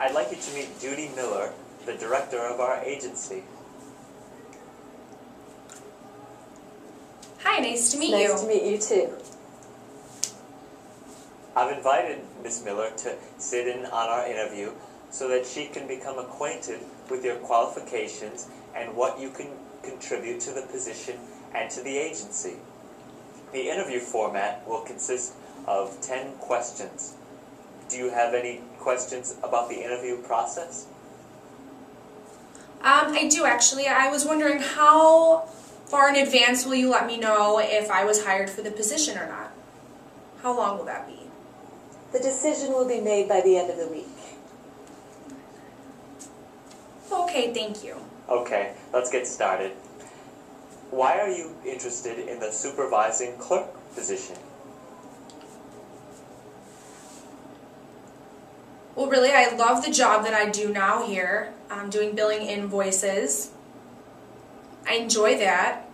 I'd like you to meet Judy Miller, the director of our agency. Hi, nice to meet you. Nice to meet you too. I've invited Ms. Miller to sit in on our interview so that she can become acquainted with your qualifications and what you can contribute to the position and to the agency. The interview format will consist of 10 questions. Do you have any questions about the interview process? I do actually. I was wondering how far in advance will you let me know if I was hired for the position or not? How long will that be? The decision will be made by the end of the week. Okay, thank you. Okay, let's get started. Why are you interested in the supervising clerk position? Well, really, I love the job that I do now here. I'm doing billing invoices. I enjoy that.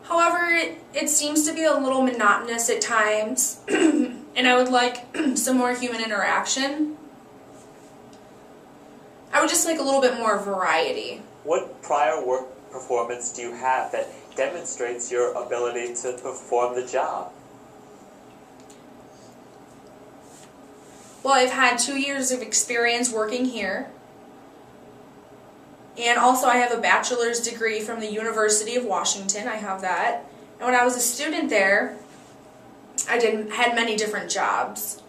However, it seems to be a little monotonous at times, and I would like some more human interaction. I would just like a little bit more variety. What prior work performance do you have that demonstrates your ability to perform the job? Well, I've had 2 years of experience working here. And also I have a bachelor's degree from the University of Washington. I have that. And when I was a student there, I had many different jobs.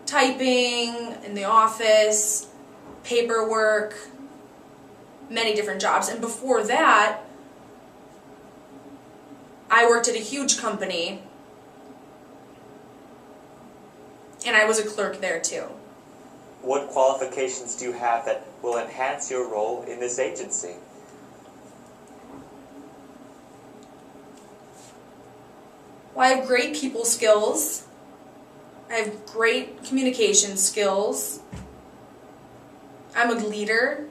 Typing, in the office, paperwork, many different jobs. And before that, I worked at a huge company, and I was a clerk there too. What qualifications do you have that will enhance your role in this agency? Well, I have great people skills. I have great communication skills. I'm a leader.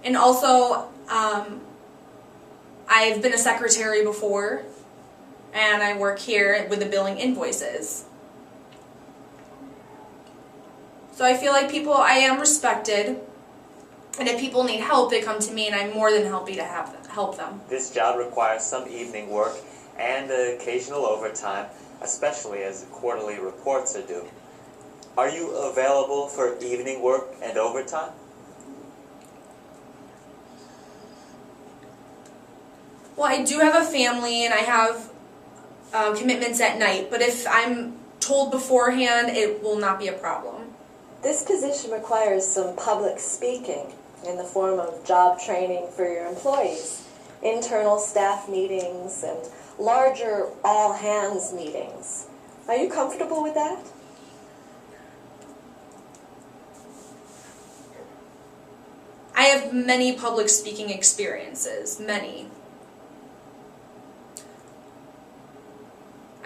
And also, I've been a secretary before, and I work here with the billing invoices. So I feel like I am respected, and if people need help, they come to me, and I'm more than happy to help them. This job requires some evening work and occasional overtime, especially as quarterly reports are due. Are you available for evening work and overtime? Well, I do have a family, and I have commitments at night, but if I'm told beforehand, it will not be a problem. This position requires some public speaking in the form of job training for your employees, internal staff meetings, and larger all-hands meetings. Are you comfortable with that? I have many public speaking experiences, many.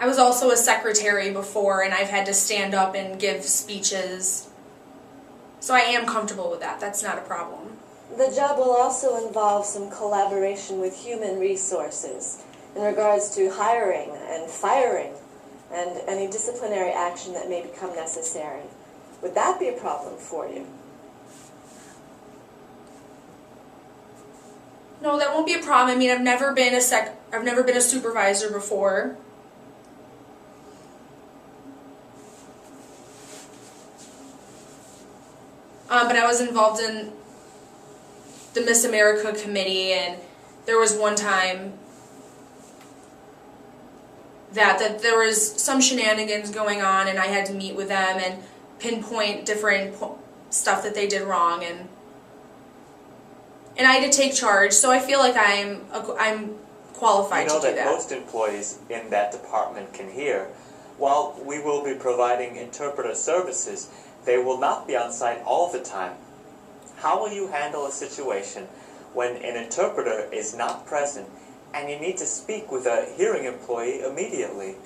I was also a secretary before, and I've had to stand up and give speeches. So I am comfortable with that. That's not a problem. The job will also involve some collaboration with human resources in regards to hiring and firing and any disciplinary action that may become necessary. Would that be a problem for you? No, that won't be a problem. I mean, I've never been a supervisor before. But I was involved in the Miss America committee, and there was one time that there was some shenanigans going on, and I had to meet with them and pinpoint different stuff that they did wrong, and I had to take charge. So I feel like I'm qualified to do that. You know that most employees in that department can hear. While we will be providing interpreter services, they will not be on site all the time. How will you handle a situation when an interpreter is not present and you need to speak with a hearing employee immediately?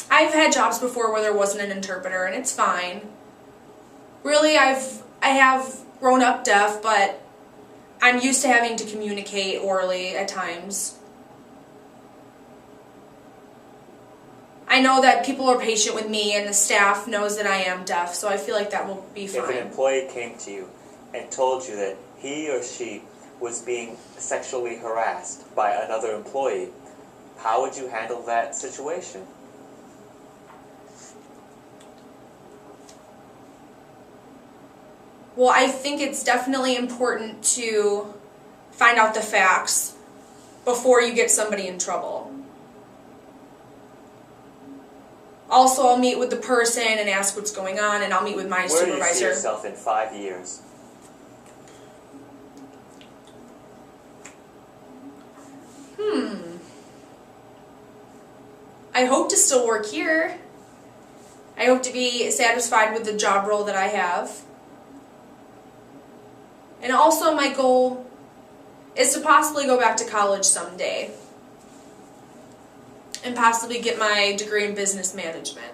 I've had jobs before where there wasn't an interpreter, and it's fine. Really, I have grown up deaf, but I'm used to having to communicate orally at times. I know that people are patient with me and the staff knows that I am deaf, so I feel like that will be fine. If an employee came to you and told you that he or she was being sexually harassed by another employee, how would you handle that situation? Well, I think it's definitely important to find out the facts before you get somebody in trouble. Also, I'll meet with the person and ask what's going on, and I'll meet with my supervisor. Where do you see yourself in 5 years? I hope to still work here. I hope to be satisfied with the job role that I have. And also my goal is to possibly go back to college someday and possibly get my degree in business management.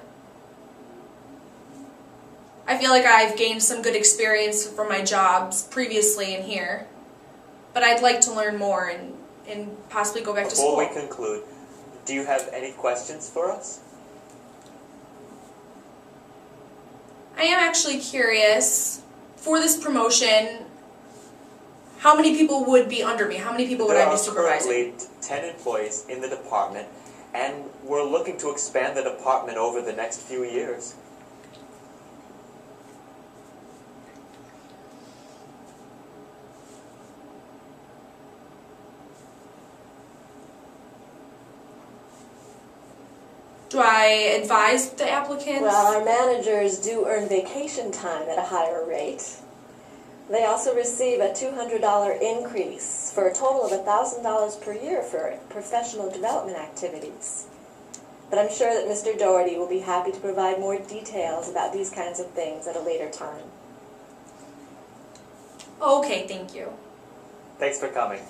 I feel like I've gained some good experience from my jobs previously in here, but I'd like to learn more and possibly go back to school. Before we conclude, do you have any questions for us? I am actually curious, for this promotion, how many people would be under me? How many people would I be supervising? There are currently 10 employees in the department, and we're looking to expand the department over the next few years. Do I advise the applicants? Well, our managers do earn vacation time at a higher rate. They also receive a $200 increase for a total of $1,000 per year for professional development activities. But I'm sure that Mr. Doherty will be happy to provide more details about these kinds of things at a later time. Okay, thank you. Thanks for coming.